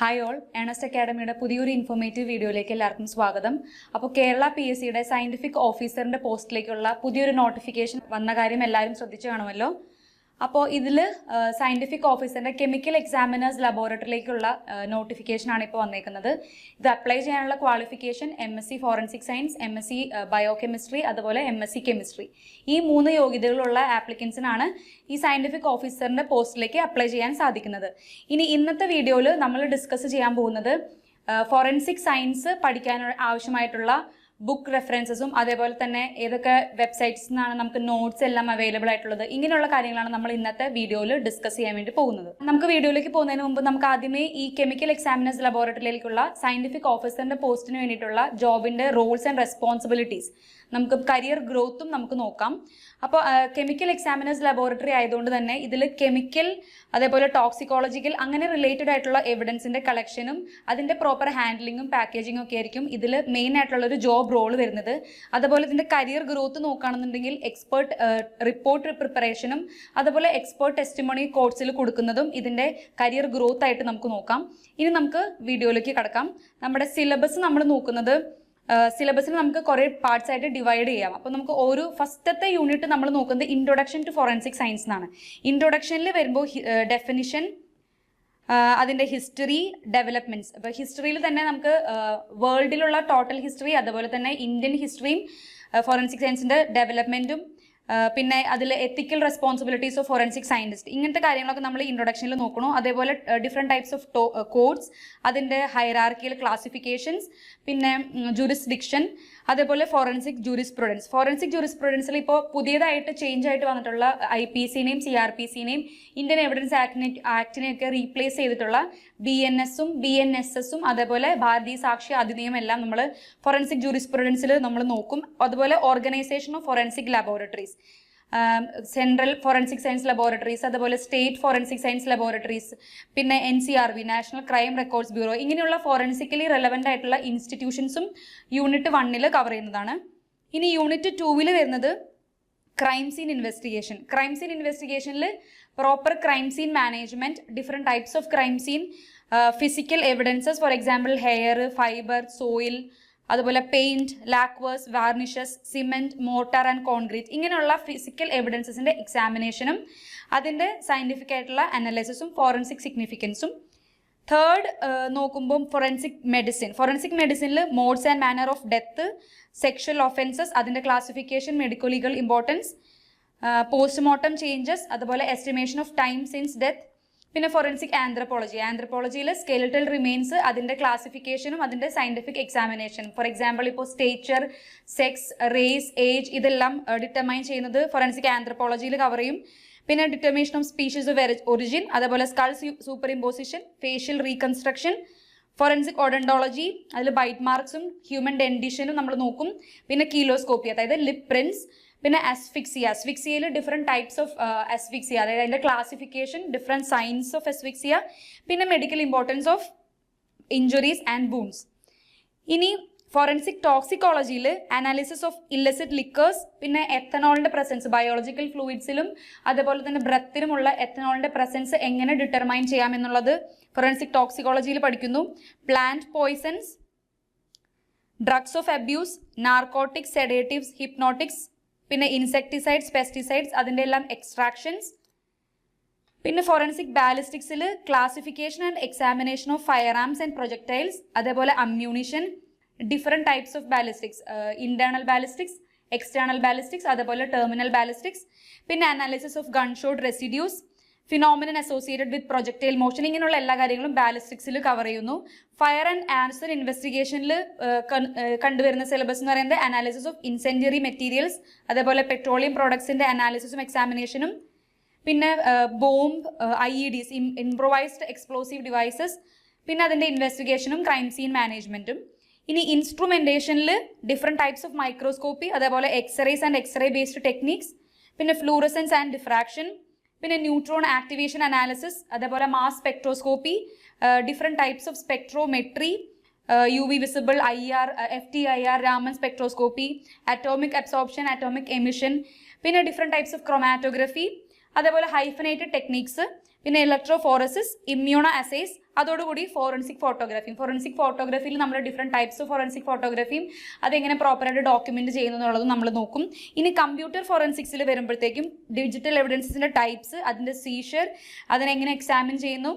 Hi all, Ernest അക്കാഡമിയുടെ പുതിയൊരു informative വീഡിയോയിലേക്ക് എല്ലാവർക്കും സ്വാഗതം. അപ്പോൾ കേരള PSCയുടെ സയന്റിഫിക് ഓഫീസറിന്റെ പോസ്റ്റിലേക്കുള്ള പുതിയൊരു നോട്ടിഫിക്കേഷൻ വന്ന കാര്യം എല്ലാവരും ശ്രദ്ധിച്ചു കാണുമല്ലോ. അപ്പോൾ ഇതിൽ സയന്റിഫിക് ഓഫീസറിന്റെ കെമിക്കൽ എക്സാമിനേഴ്സ് ലബോറട്ടറിയിലേക്കുള്ള നോട്ടിഫിക്കേഷനാണ് ഇപ്പോൾ വന്നേക്കുന്നത്. ഇത് അപ്ലൈ ചെയ്യാനുള്ള qualification MSc forensic science, MSc biochemistry, അതുപോലെ MSc കെമിസ്ട്രി. ഈ 3 യോഗ്യതകളുള്ള ആപ്ലിക്കൻസിനാണ് ഈ സയന്റിഫിക് ഓഫീസറിന്റെ പോസ്റ്റിലേക്ക് അപ്ലൈ ചെയ്യാൻ സാധിക്കുന്നത്. ഇനി ഇന്നത്തെ വീഡിയോയിൽ നമ്മൾ ഡിസ്കസ് ചെയ്യാൻ പോകുന്നത് ഫോറൻസിക് സയൻസ് പഠിക്കാൻ ആവശ്യമായിട്ടുള്ള ബുക്ക് റെഫറൻസസും അതേപോലെ തന്നെ ഏതൊക്കെ വെബ്സൈറ്റ്സിൽ നിന്നാണ് നമുക്ക് നോട്ട്സ് എല്ലാം അവൈലബിൾ ആയിട്ടുള്ളത്, ഇങ്ങനെയുള്ള കാര്യങ്ങളാണ് നമ്മൾ ഇന്നത്തെ വീഡിയോയിൽ ഡിസ്കസ് ചെയ്യാൻ വേണ്ടി പോകുന്നത്. നമുക്ക് വീഡിയോയിലേക്ക് പോകുന്നതിന് മുമ്പ് നമുക്ക് ആദ്യമേ ഈ കെമിക്കൽ എക്സാമിനേഴ്സ് ലബോറട്ടറിയിലേക്കുള്ള സയന്റിഫിക് ഓഫീസറിന്റെ പോസ്റ്റിന് വേണ്ടിയിട്ടുള്ള ജോബിന്റെ റോൾസ് ആൻഡ് റെസ്പോൺസിബിലിറ്റീസ്, നമുക്ക് കരിയർ ഗ്രോത്തും നമുക്ക് നോക്കാം. അപ്പോൾ കെമിക്കൽ എക്സാമിനേഴ്സ് ലബോറട്ടറി ആയതുകൊണ്ട് തന്നെ ഇതിൽ കെമിക്കൽ അതേപോലെ ടോക്സിക്കോളജിക്കൽ അങ്ങനെ റിലേറ്റഡ് ആയിട്ടുള്ള എവിഡൻസിന്റെ കളക്ഷനും അതിന്റെ പ്രോപ്പർ ഹാൻഡ്ലിങ്ങും പാക്കേജിങ്ങും ഒക്കെ ആയിരിക്കും ഇതിൽ മെയിൻ ആയിട്ടുള്ള ഒരു ജോബ് റോൾ വരുന്നത്. അതുപോലെ ഇതിന്റെ കരിയർ ഗ്രോത്ത് നോക്കുകയാണെന്നുണ്ടെങ്കിൽ എക്സ്പേർട്ട് റിപ്പോർട്ട് പ്രിപ്പറേഷനും അതുപോലെ എക്സ്പേർട്ട് ടെസ്റ്റിമോണി കോഴ്സിൽ കൊടുക്കുന്നതും ഇതിന്റെ കരിയർ ഗ്രോത്ത് ആയിട്ട് നമുക്ക് നോക്കാം. ഇനി നമുക്ക് വീഡിയോയിലേക്ക് കടക്കാം. നമ്മുടെ സിലബസ് നമ്മൾ നോക്കുന്നത്, സിലബസിന് നമുക്ക് കുറേ പാർട്സ് ആയിട്ട് ഡിവൈഡ് ചെയ്യാം. അപ്പോൾ നമുക്ക് ഒരു ഫസ്റ്റത്തെ യൂണിറ്റ് നമ്മൾ നോക്കുന്നത് ഇൻട്രൊഡക്ഷൻ ടു ഫോറൻസിക് സയൻസ് എന്നാണ്. ഇൻട്രൊഡക്ഷനിൽ വരുമ്പോൾ ഡെഫിനിഷൻ, അതിൻ്റെ ഹിസ്റ്ററി, ഡെവലപ്മെന്റ്സ്. അപ്പോൾ ഹിസ്റ്ററിയിൽ തന്നെ നമുക്ക് വേൾഡിലുള്ള ടോട്ടൽ ഹിസ്റ്ററി, അതുപോലെ തന്നെ ഇന്ത്യൻ ഹിസ്റ്ററിയും ഫോറൻസിക് സയൻസിൻ്റെ ഡെവലപ്മെൻറ്റും പിന്നെ അതിൽ എത്തിക്കൽ റെസ്പോൺസിബിലിറ്റീസ് ഓഫ് ഫോറൻസിക് സയൻറ്റിസ്റ്റ്, ഇങ്ങനത്തെ കാര്യങ്ങളൊക്കെ നമ്മൾ ഇൻട്രൊഡക്ഷനിൽ നോക്കണോ. അതേപോലെ ഡിഫറെൻറ്റ് ടൈപ്സ് ഓഫ് കോഡ്സ്, അതിൻ്റെ ഹൈറാർക്കിയൽ ക്ലാസിഫിക്കേഷൻസ്, പിന്നെ ജൂറിസ്ഡിക്ഷൻ, അതേപോലെ ഫോറൻസിക് ജൂറിസ്പ്രുഡൻസ്. ഫോറൻസിക് ജൂറിസ്പ്രുഡൻസിൽ ഇപ്പോൾ പുതിയതായിട്ട് ചേഞ്ച് ആയിട്ട് വന്നിട്ടുള്ള IPCനെയും CRPCനെയും ഇന്ത്യൻ എവിഡൻസ് ആക്ടിനെയൊക്കെ റീപ്ലേസ് ചെയ്തിട്ടുള്ള BNSഉം BNSSഉം അതേപോലെ ഭാരതീയ സാക്ഷി അധിനിയമം എല്ലാം നമ്മൾ ഫോറൻസിക് ജൂറിസ്പ്രുഡൻസിൽ നമ്മൾ നോക്കും. അതുപോലെ organisation of forensic laboratories, central forensic science laboratories, അതുപോലെ സ്റ്റേറ്റ് ഫോറൻസിക് സയൻസ് ലബോറട്ടറീസ്, പിന്നെ NCRB national crime records bureau, ഇങ്ങനെയുള്ള ഫോറൻസിക്കലി റെലവൻ്റ് ആയിട്ടുള്ള ഇൻസ്റ്റിറ്റ്യൂഷൻസും യൂണിറ്റ് 1 കവർ ചെയ്യുന്നതാണ്. ഇനി യൂണിറ്റ് 2 വരുന്നത് crime scene investigation. Crime scene ഇൻവെസ്റ്റിഗേഷനിൽ proper crime scene management, different types of crime scene, physical evidences, for example hair, fibre, soil, അതുപോലെ paint, lacquers, varnishes, cement, mortar and concrete, ഇങ്ങനെയുള്ള physical എവിഡൻസസിന്റെ എക്സാമിനേഷനും അതിന്റെ scientific ആയിട്ടുള്ള അനാലിസിസും forensic സിഗ്നിഫിക്കൻസും. Third നോക്കുമ്പോൾ ഫോറൻസിക് മെഡിസിൻ. ഫോറൻസിക് മെഡിസിനിൽ modes and manner of death, sexual offences, അതിന്റെ classification, medico legal importance, postmortem changes, അതുപോലെ estimation of time since death. പിന്നെ ഫോറൻസിക് ആന്ത്രപ്പോളജി. ആന്ത്രപ്പോളജിയിൽ സ്കെലിറ്റൽ റിമെയിൻസ്, അതിൻ്റെ ക്ലാസിഫിക്കേഷനും അതിൻ്റെ സയന്റിഫിക് എക്സാമിനേഷനും. ഫോർ എക്സാമ്പിൾ ഇപ്പോൾ സ്റ്റേച്ചർ, സെക്സ്, റേസ്, ഏജ് ഇതെല്ലാം ഡിറ്റർമൈൻ ചെയ്യുന്നത് ഫോറൻസിക് ആന്ത്രപ്പോളജിയിൽ കവർ ചെയ്യും. പിന്നെ determination of species of origin, അതേപോലെ skull superimposition, facial reconstruction, forensic odontology, അതിൽ ബൈറ്റ് മാർക്സും ഹ്യൂമൻ ഡെൻഡിഷനും നമ്മൾ നോക്കും. പിന്നെ കീലോസ്കോപ്പി, അതായത് ലിപ് പ്രിന്റ്സ്. പിന്നെ അസ്ഫിക്സിയ. അസ്ഫിക്സിയയിൽ ഡിഫറെൻറ്റ് ടൈപ്സ് ഓഫ് അസ്ഫിക്സിയ, അതായത് അതിൻ്റെ classification, different signs of asphyxia, പിന്നെ medical importance of injuries and bones. ഇനി ഫോറൻസിക് ടോക്സിക്കോളജിയിൽ അനാലിസിസ് ഓഫ് ഇല്ലസിറ്റ് ലിക്കേഴ്സ്, പിന്നെ എത്തനോളിൻ്റെ പ്രസൻസ്, ബയോളജിക്കൽ ഫ്ലൂയിഡ്സിലും അതേപോലെ തന്നെ ബ്രത്തിലുമുള്ള എത്തനോളിൻ്റെ പ്രസൻസ് എങ്ങനെ ഡിറ്റർമൈൻ ചെയ്യാമെന്നുള്ളത് ഫോറൻസിക് ടോക്സിക്കോളജിയിൽ പഠിക്കുന്നു. Plant poisons, drugs of abuse, narcotics, sedatives, hypnotics, പിന്നെ ഇൻസെക്ടിസൈഡ്സ്, പെസ്റ്റിസൈഡ്സ്, അതിൻ്റെ എല്ലാം എക്സ്ട്രാക്ഷൻസ്. പിന്നെ ഫോറൻസിക് ബാലിസ്റ്റിക്സിൽ classification and examination of firearms and projectiles, അതേപോലെ ammunition, different types of ballistics, internal ballistics, external ballistics, അതേപോലെ ടെർമിനൽ ബാലിസ്റ്റിക്സ്. പിന്നെ analysis of gunshot residues, phenomenon associated with projectile motion, ഇങ്ങനെയുള്ള എല്ലാ കാര്യങ്ങളും ബാലിസ്റ്റിക്സിൽ കവർ ചെയ്യുന്നു. ഫയർ ആൻഡ് ആൻസർ ഇൻവെസ്റ്റിഗേഷനിൽ കണ്ടുവരുന്ന സിലബസ് എന്ന് പറയുന്നത് അനാലിസിസ് ഓഫ് ഇൻസെൻഡിയറി മെറ്റീരിയൽസ്, അതേപോലെ പെട്രോളിയം പ്രോഡക്ട്സിന്റെ അനാലിസിസും എക്സാമിനേഷനും, പിന്നെ bomb, IEDs, improvised explosive devices, പിന്നെ അതിന്റെ ഇൻവെസ്റ്റിഗേഷനും ക്രൈം സീൻ മാനേജ്മെന്റും. ഇനി ഇൻസ്ട്രുമെന്റേഷനിൽ ഡിഫറെൻറ്റ് ടൈപ്സ് ഓഫ് മൈക്രോസ്കോപ്പി, അതേപോലെ X-rays and x ray based techniques, പിന്നെ ഫ്ലൂറസൻസ് ആൻഡ് ഡിഫ്രാക്ഷൻ, പിന്നെ ന്യൂട്രോൺ ആക്ടിവേഷൻ അനാലിസിസ്, അതേപോലെ mass spectroscopy, different types of spectrometry, UV visible, IR, FTIR, Raman spectroscopy, atomic absorption, atomic emission, പിന്നെ different types of chromatography, അതേപോലെ hyphenated techniques, പിന്നെ electrophoresis, immunoassays, അതോടുകൂടി forensic ഫോട്ടോഗ്രാഫിയിൽ നമ്മൾ different types of forensic ഫോട്ടോഗ്രാഫിയും അതെങ്ങനെ പ്രോപ്പറായിട്ട് ഡോക്യുമെന്റ് ചെയ്യുന്നു എന്നുള്ളതും നമ്മൾ നോക്കും. ഇനി കമ്പ്യൂട്ടർ ഫോറൻസിക്സിൽ വരുമ്പോഴത്തേക്കും ഡിജിറ്റൽ എവിഡൻസിന്റെ ടൈപ്സ്, അതിന്റെ സീഷർ, അതിനെങ്ങനെ എക്സാമിൻ ചെയ്യുന്നു,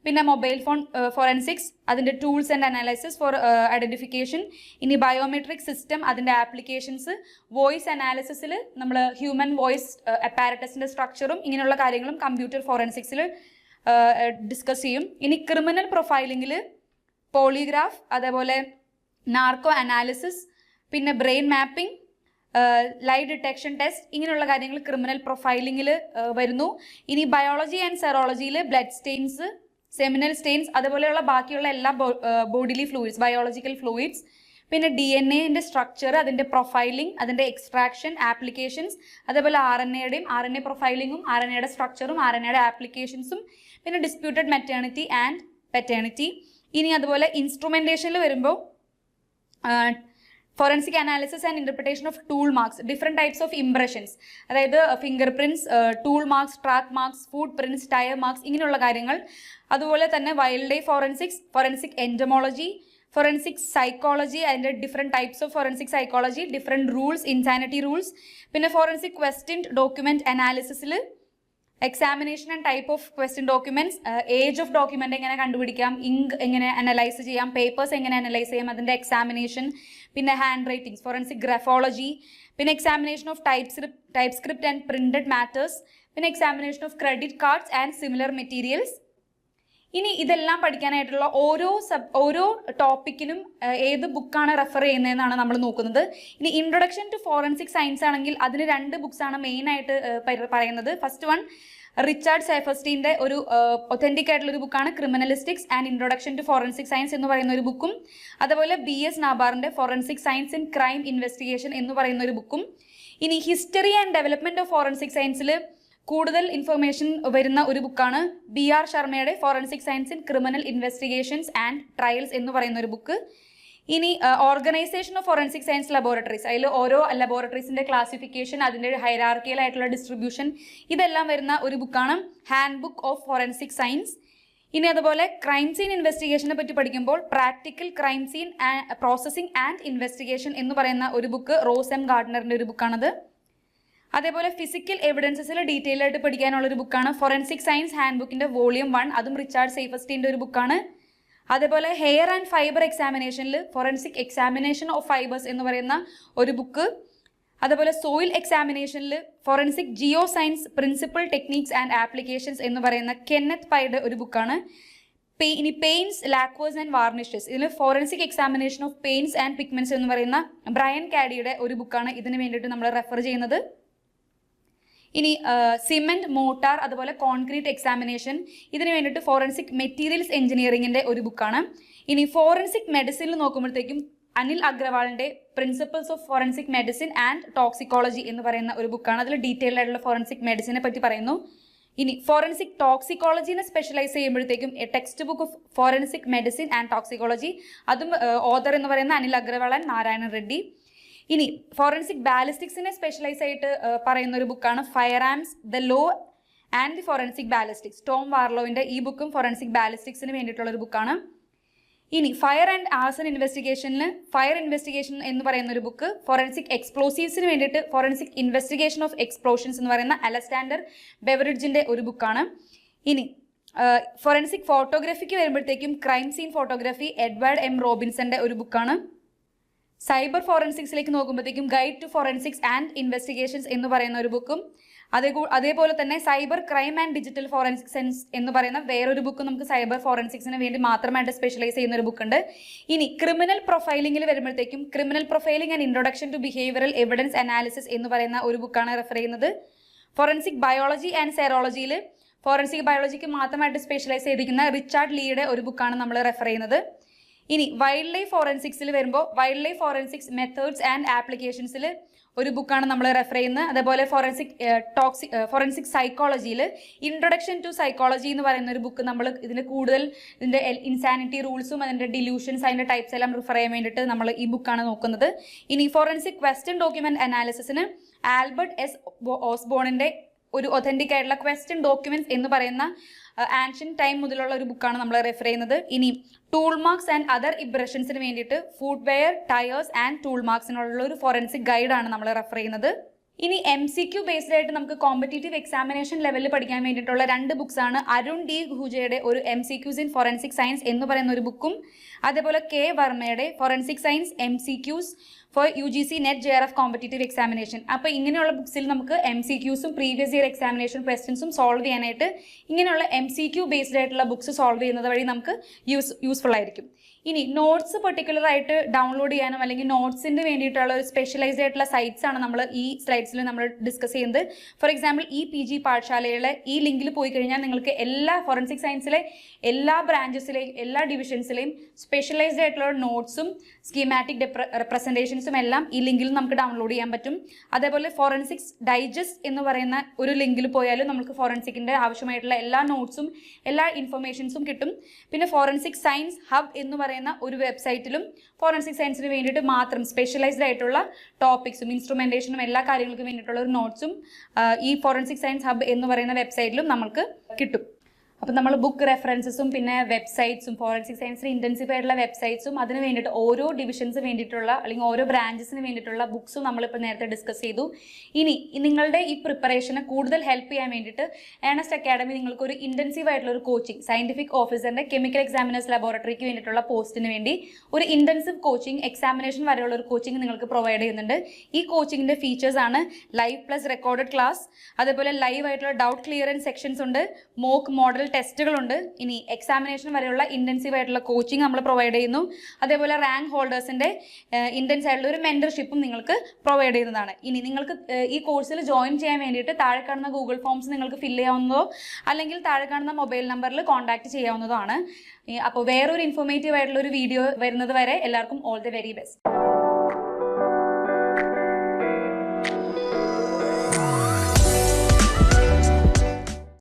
പിന്നെ മൊബൈൽ ഫോൺ ഫോറൻസിക്സ്, അതിൻ്റെ tools and analysis four identification, ഇനി ബയോമെട്രിക് സിസ്റ്റം, അതിൻ്റെ ആപ്ലിക്കേഷൻസ്, വോയിസ് അനാലിസിസിൽ നമ്മൾ ഹ്യൂമൻ വോയിസ് അപ്പാരറ്റസിൻ്റെ സ്ട്രക്ചറും ഇങ്ങനെയുള്ള കാര്യങ്ങളും കമ്പ്യൂട്ടർ ഫോറൻസിക്സിൽ ഡിസ്കസ് ചെയ്യും. ഇനി ക്രിമിനൽ പ്രൊഫൈലിങ്ങിൽ പോളിഗ്രാഫ്, അതേപോലെ നാർക്കോ അനാലിസിസ്, പിന്നെ brain mapping, lie detection test, ഇങ്ങനെയുള്ള കാര്യങ്ങൾ ക്രിമിനൽ പ്രൊഫൈലിങ്ങിൽ വരുന്നു. ഇനി ബയോളജി ആൻഡ് സെറോളജിയിൽ ബ്ലഡ് സ്റ്റെയിൻസ്, സെമിനൽ സ്റ്റെയിൻസ്, അതുപോലെയുള്ള ബാക്കിയുള്ള എല്ലാ ബോഡിലി ഫ്ലൂയിഡ്സ്, ബയോളജിക്കൽ ഫ്ലൂയിഡ്സ്, പിന്നെ DNA സ്ട്രക്ചർ, അതിൻ്റെ പ്രൊഫൈലിംഗ്, അതിൻ്റെ എക്സ്ട്രാക്ഷൻ, ആപ്ലിക്കേഷൻസ്, അതേപോലെ RNA പ്രൊഫൈലിങ്ങും RNAയുടെ സ്ട്രക്ചറും RNAയുടെ ആപ്ലിക്കേഷൻസും, പിന്നെ ഡിസ്പ്യൂട്ടഡ് മെറ്റേണിറ്റി ആൻഡ് പെറ്റേണിറ്റി. ഇനി അതുപോലെ ഇൻസ്ട്രുമെൻറ്റേഷനിൽ വരുമ്പോൾ forensic analysis and interpretation of tool marks, different types of impressions, അതായത് fingerprints, tool marks, track marks, footprints, tyre marks, ഇങ്ങനെയുള്ള കാര്യങ്ങൾ. അതുപോലെ തന്നെ wildlife forensics, forensic entomology, forensic psychology, അതിൻ്റെ different types of forensic psychology, different rules, insanity rules, പിന്നെ forensic question document അനാലിസിസിൽ examination and type of question documents, age of document എങ്ങനെ കണ്ടുപിടിക്കാം, ink എങ്ങനെ അനലൈസ് ചെയ്യാം, പേപ്പേഴ്സ് എങ്ങനെ analyse ചെയ്യാം, അതിൻ്റെ എക്സാമിനേഷൻ, പിന്നെ ഹാൻഡ് റൈറ്റിംഗ്സ്, ഫോറൻസിക് ഗ്രഫോളജി, പിന്നെ examination of typescript and printed matters, പിന്നെ examination of credit cards and similar materials. ഇനി ഇതെല്ലാം പഠിക്കാനായിട്ടുള്ള ഓരോ ടോപ്പിക്കിനും ഏത് ബുക്കാണ് റെഫർ ചെയ്യുന്നതെന്നാണ് നമ്മൾ നോക്കുന്നത്. ഇനി ഇൻട്രൊഡക്ഷൻ ടു ഫോറൻസിക് സയൻസ് ആണെങ്കിൽ അതിന് 2 ബുക്സാണ് മെയിനായിട്ട് പറയുന്നത്. ഫസ്റ്റ് വൺ റിച്ചാർഡ് സൈഫർസ്റ്റീൻ്റെ ഒരു ഒത്തൻറ്റിക് ആയിട്ടുള്ളൊരു ബുക്കാണ് criminalistics and introduction to forensic science എന്ന് പറയുന്ന ഒരു ബുക്കും, അതുപോലെ BS നാബാറിൻ്റെ forensic science in crime investigation എന്ന് പറയുന്ന ഒരു ബുക്കും. ഇനി history and development of forensic സയൻസിൽ കൂടുതൽ ഇൻഫർമേഷൻ വരുന്ന ഒരു ബുക്കാണ് BR ശർമ്മയുടെ forensic science in criminal investigations and trials എന്ന് പറയുന്ന ഒരു ബുക്ക്. ഇനി organisation of forensic science laboratories, അതിൽ ഓരോ ലബോറട്ടറീസിൻ്റെ ക്ലാസിഫിക്കേഷൻ, അതിൻ്റെ ഹൈറാർക്കിയൽ ആയിട്ടുള്ള ഡിസ്ട്രിബ്യൂഷൻ, ഇതെല്ലാം വരുന്ന ഒരു ബുക്കാണ് hand book of forensic science. ഇനി അതുപോലെ ക്രൈം സീൻ ഇൻവെസ്റ്റിഗേഷനെ പറ്റി പഠിക്കുമ്പോൾ practical crime scene processing and investigation എന്ന് പറയുന്ന ഒരു ബുക്ക് റോസ് M ഗാർഡനറിൻ്റെ ഒരു ബുക്കാണത്. അതേപോലെ ഫിസിക്കൽ എവിഡൻസസിൽ ഡീറ്റെയിൽ ആയിട്ട് പഠിക്കാനുള്ള ഒരു ബുക്കാണ് ഫോറൻസിക് സയൻസ് ഹാൻഡ് ബുക്കിൻ്റെ വോളിയം 1, അതും റിച്ചാർഡ് സൈഫർസ്റ്റീൻ്റെ ഒരു ബുക്കാണ്. അതേപോലെ ഹെയർ ആൻഡ് ഫൈബർ എക്സാമിനേഷനിൽ ഫോറൻസിക് എക്സാമിനേഷൻ ഓഫ് ഫൈബേഴ്സ് എന്ന് പറയുന്ന ഒരു ബുക്ക്. അതുപോലെ സോയിൽ എക്സാമിനേഷനിൽ forensic geoscience principal techniques and applications എന്ന് പറയുന്ന കെന്നത്ത് പൈയുടെ ഒരു ബുക്കാണ്. ഇനി പെയിൻസ്, ലാക്വേഴ്സ് ആൻഡ് വാർണിഷസ്, ഇതിൽ forensic examination of paints and pigments എന്ന് പറയുന്ന ബ്രയൻ കാഡിയുടെ ഒരു ബുക്കാണ് ഇതിന് വേണ്ടിയിട്ട് നമ്മൾ റെഫർ ചെയ്യുന്നത്. ഇനി സിമെന്റ്, മോട്ടാർ, അതുപോലെ കോൺക്രീറ്റ് എക്സാമിനേഷൻ, ഇതിന് വേണ്ടിയിട്ട് ഫോറൻസിക് മെറ്റീരിയൽസ് എഞ്ചിനീയറിംഗിൻ്റെ ഒരു ബുക്കാണ്. ഇനി ഫോറൻസിക് മെഡിസിനിൽ നോക്കുമ്പോഴത്തേക്കും അനിൽ അഗ്രവാളിൻ്റെ principles of forensic medicine and toxicology എന്ന് പറയുന്ന ഒരു ബുക്കാണ്. അതിൽ ഡീറ്റെയിൽഡ് ആയിട്ടുള്ള ഫോറൻസിക് മെഡിസിനെ പറ്റി പറയുന്നു. ഇനി ഫോറൻസിക് ടോക്സിക്കോളജിനെ സ്പെഷ്യലൈസ് ചെയ്യുമ്പോഴത്തേക്കും textbook of forensic medicine and toxicology, അതും ഓതർ എന്ന് പറയുന്ന അനിൽ അഗ്രവാൾ ആൻഡ് നാരായണ റെഡ്ഡി. ഇനി ഫോറൻസിക് ബാലിസ്റ്റിക്സിനെ സ്പെഷ്യലൈസ് ആയിട്ട് പറയുന്ന ഒരു ബുക്കാണ് firearms, the law and forensic ballistics, Tom വാർലോവിൻ്റെ ഈ ബുക്കും ഫോറൻസിക് ബാലിസ്റ്റിക്സിന് വേണ്ടിയിട്ടുള്ള ഒരു ബുക്കാണ്. ഇനി ഫയർ ആൻഡ് ആർസൺ ഇൻവെസ്റ്റിഗേഷനിൽ ഫയർ ഇൻവെസ്റ്റിഗേഷൻ എന്ന് പറയുന്ന ഒരു ബുക്ക്, ഫോറൻസിക് എക്സ്പ്ലോസീവ്സിന് വേണ്ടിയിട്ട് ഫോറൻസിക് ഇൻവെസ്റ്റിഗേഷൻ ഓഫ് എക്സ്പ്ലോഷൻസ് എന്ന് പറയുന്ന അലക്സാണ്ടർ ബെവറിഡ്ജിൻ്റെ ഒരു ബുക്കാണ്. ഇനി ഫോറൻസിക് ഫോട്ടോഗ്രാഫിക്ക് വരുമ്പോഴത്തേക്കും crime scene photography Edward M റോബിൻസന്റെ ഒരു ബുക്കാണ്. സൈബർ ഫോറൻസിക്സിലേക്ക് നോക്കുമ്പോഴത്തേക്കും guide to forensics and investigations എന്ന് പറയുന്ന ഒരു ബുക്കും, അതേപോലെ തന്നെ cyber crime and digital forensic science എന്ന് പറയുന്ന വേറൊരു ബുക്ക് നമുക്ക് സൈബർ ഫോറൻസിക്സിന് വേണ്ടി മാത്രമായിട്ട് സ്പെഷ്യലൈസ് ചെയ്യുന്ന ഒരു ബുക്കുണ്ട്. ഇനി ക്രിമിനൽ പ്രൊഫൈലിംഗിൽ വരുമ്പോഴത്തേക്കും criminal profiling and introduction to behavioural evidence analysis എന്ന് പറയുന്ന ഒരു ബുക്കാണ് റെഫർ ചെയ്യുന്നത്. ഫോറൻസിക് ബയോളജി ആൻഡ് സെറോളജിയിൽ ഫോറൻസിക് ബയോളജിക്ക് മാത്രമായിട്ട് സ്പെഷ്യലൈസ് ചെയ്തിരിക്കുന്ന റിച്ചാർഡ് ലീയുടെ ഒരു ബുക്കാണ് നമ്മൾ റെഫർ ചെയ്യുന്നത്. ഇനി വൈൽഡ് ലൈഫ് ഫോറൻസിക്സിൽ വരുമ്പോൾ wildlife forensics methods and ആപ്ലിക്കേഷൻസിൽ ഒരു ബുക്കാണ് നമ്മൾ റെഫർ ചെയ്യുന്നത്. അതേപോലെ ഫോറൻസിക് സൈക്കോളജിയിൽ ഇൻട്രൊഡക്ഷൻ ടു സൈക്കോളജി എന്ന് പറയുന്ന ഒരു ബുക്ക് നമ്മൾ ഇതിന് കൂടുതൽ ഇതിൻ്റെ ഇൻസാനിറ്റി റൂൾസും അതിൻ്റെ ഡിലൂഷൻസ് അതിൻ്റെ ടൈപ്സ് എല്ലാം റിഫർ ചെയ്യാൻ വേണ്ടിയിട്ട് നമ്മൾ ഈ ബുക്കാണ് നോക്കുന്നത്. ഇനി ഫോറൻസിക് ക്വസ്റ്റ്യൻ ഡോക്യുമെന്റ് അനാലിസിസിന് ആൽബർട്ട് S ഓസ്ബോണിൻ്റെ ഒരു ഒതന്റിക് ആയിട്ടുള്ള ക്വസ്റ്റ്യൻ ഡോക്യുമെന്റ്സ് എന്ന് പറയുന്ന ആൻഷ്യൻ ടൈം മുതലുള്ള ഒരു ബുക്കാണ് നമ്മൾ റെഫർ ചെയ്യുന്നത്. ഇനി ടൂൾ മാർക്സ് ആൻഡ് അതർ ഇംപ്രഷൻസിന് വേണ്ടിയിട്ട് footwear, tyres and tool മാർക്സിനുള്ള ഒരു ഫോറൻസിക് ഗൈഡാണ് നമ്മൾ റെഫർ ചെയ്യുന്നത്. ഇനി MCQ ബേസ്ഡ് ആയിട്ട് നമുക്ക് കോമ്പറ്റേറ്റീവ് എക്സാമിനേഷൻ ലെവലിൽ പഠിക്കാൻ വേണ്ടിയിട്ടുള്ള 2 ബുക്സ് ആണ് അരുൺ ഡി ഘൂജയുടെ ഒരു MCQs ഇൻ ഫോറൻസിക് സയൻസ് എന്ന് പറയുന്ന ഒരു ബുക്കും അതേപോലെ K വർമ്മയുടെ forensic science MCQs for UGC net JRF competitive examination. അപ്പോൾ ഇങ്ങനെയുള്ള ബുക്സിൽ നമുക്ക് MCQസും പ്രീവിയസ് ഇയർ എക്സാമിനേഷൻ ക്വസ്റ്റ്യൻസും സോൾവ് ചെയ്യാനായിട്ട് ഇങ്ങനെയുള്ള MCQ ബേസ്ഡ് ആയിട്ടുള്ള ബുക്സ് സോൾവ് ചെയ്യുന്നത് വഴി നമുക്ക് യൂസ്ഫുൾ ആയിരിക്കും. ഇനി നോട്ട്സ് പെർട്ടിക്കുലർ ആയിട്ട് ഡൗൺലോഡ് ചെയ്യാനും അല്ലെങ്കിൽ നോട്ട്സിന് വേണ്ടിയിട്ടുള്ള ഒരു സ്പെഷ്യലൈസ്ഡ് ആയിട്ടുള്ള സൈറ്റ്സ് ആണ് നമ്മൾ ഈ സ്ലൈഡ്സിൽ നമ്മൾ ഡിസ്കസ് ചെയ്യുന്നത്. ഫോർ എക്സാമ്പിൾ ഈ PG പാഠശാലയിലെ ഈ ലിങ്കിൽ പോയി കഴിഞ്ഞാൽ നിങ്ങൾക്ക് എല്ലാ ഫോറൻസിക് സയൻസിലെ എല്ലാ ബ്രാഞ്ചസിലെയും എല്ലാ ഡിവിഷൻസിലെയും സ്പെഷ്യലൈസ്ഡ് ആയിട്ടുള്ള നോട്ട്സും സ്കീമാറ്റിക് റെപ്രസെൻറ്റേഷൻസും എല്ലാം ഈ ലിങ്കിൽ നമുക്ക് ഡൗൺലോഡ് ചെയ്യാൻ പറ്റും. അതേപോലെ ഫോറൻസിക്സ് ഡൈജസ്റ്റ് എന്ന് പറയുന്ന ഒരു ലിങ്കിൽ പോയാലും നമുക്ക് ഫോറൻസിക്കിൻ്റെ ആവശ്യമായിട്ടുള്ള എല്ലാ നോട്ട്സും എല്ലാ ഇൻഫർമേഷൻസും കിട്ടും. പിന്നെ ഫോറൻസിക് സയൻസ് ഹബ് എന്ന് പറയുന്ന ഒരു വെബ്സൈറ്റിലും ഫോറൻസിക് സയൻസിന് വേണ്ടിയിട്ട് മാത്രം സ്പെഷ്യലൈസ്ഡ് ആയിട്ടുള്ള ടോപ്പിക്സും ഇൻസ്ട്രുമെന്റേഷനും എല്ലാ കാര്യങ്ങൾക്കും വേണ്ടിയിട്ടുള്ള ഒരു നോട്ട്സും ഈ ഫോറൻസിക് സയൻസ് ഹബ് എന്ന് പറയുന്ന വെബ്സൈറ്റിലും നമുക്ക് കിട്ടും. അപ്പോൾ നമ്മൾ ബുക്ക് റെഫറൻസസും പിന്നെ വെബ്സൈറ്റ്സും ഫോറൻസിക് സയൻസിന് ഇൻറ്റൻസീവ് ആയിട്ടുള്ള വെബ്സൈറ്റ്സും അതിന് വേണ്ടിയിട്ട് ഓരോ ഡിവിഷൻസ് വേണ്ടിയിട്ടുള്ള അല്ലെങ്കിൽ ഓരോ ബ്രാഞ്ചസിന് വേണ്ടിയിട്ടുള്ള ബുക്സും നമ്മളിപ്പോൾ നേരത്തെ ഡിസ്കസ് ചെയ്തു. ഇനി നിങ്ങളുടെ ഈ പ്രിപ്പറേഷനെ കൂടുതൽ ഹെൽപ്പ് ചെയ്യാൻ വേണ്ടിയിട്ട് ഏണസ്റ്റ് അക്കാഡമി നിങ്ങൾക്ക് ഒരു ഇൻറ്റൻസീവ് ആയിട്ടുള്ള ഒരു കോച്ചിങ് സയന്റിഫിക് ഓഫീസറിൻ്റെ കെമിക്കൽ എക്സാമിനേഴ്സ് ലബോറട്ടറിക്ക് വേണ്ടിയിട്ടുള്ള പോസ്റ്റിന് വേണ്ടി ഒരു ഇൻറ്റൻസീവ് കോച്ചിങ് എക്സാമിനേഷൻ വരെയുള്ള ഒരു കോച്ചിങ് നിങ്ങൾക്ക് പ്രൊവൈഡ് ചെയ്യുന്നുണ്ട്. ഈ കോച്ചിങ്ങിൻ്റെ ഫീച്ചേഴ്സ് ആണ് ലൈവ് പ്ലസ് റെക്കോർഡഡ് ക്ലാസ്, അതേപോലെ ലൈവ് ആയിട്ടുള്ള ഡൗട്ട് ക്ലിയറൻസ് സെക്ഷൻസ് ഉണ്ട്, മോക്ക് മോഡൽ ടെസ്റ്റുകളുണ്ട്. ഇനി എക്സാമിനേഷൻ വരെയുള്ള ഇൻറ്റൻസീവ് ആയിട്ടുള്ള കോച്ചിങ് നമ്മൾ പ്രൊവൈഡ് ചെയ്യുന്നു. അതേപോലെ റാങ്ക് ഹോൾഡേഴ്സിൻ്റെ ഇൻറ്റൻസ് ആയിട്ടുള്ള ഒരു മെൻറ്റർഷിപ്പും നിങ്ങൾക്ക് പ്രൊവൈഡ് ചെയ്യുന്നതാണ്. ഇനി നിങ്ങൾക്ക് ഈ കോഴ്സിൽ ജോയിൻ ചെയ്യാൻ വേണ്ടിയിട്ട് താഴെ കാണുന്ന ഗൂഗിൾ ഫോംസ് നിങ്ങൾക്ക് ഫില്ല് ചെയ്യാവുന്നതോ അല്ലെങ്കിൽ താഴെ കാണുന്ന മൊബൈൽ നമ്പറിൽ കോൺടാക്ട് ചെയ്യാവുന്നതോ ആണ്. അപ്പോൾ വേറൊരു ഇൻഫോർമേറ്റീവ് ആയിട്ടുള്ള ഒരു വീഡിയോ വരുന്നത് വരെ എല്ലാവർക്കും ഓൾ ദി വെരി ബെസ്റ്റ്.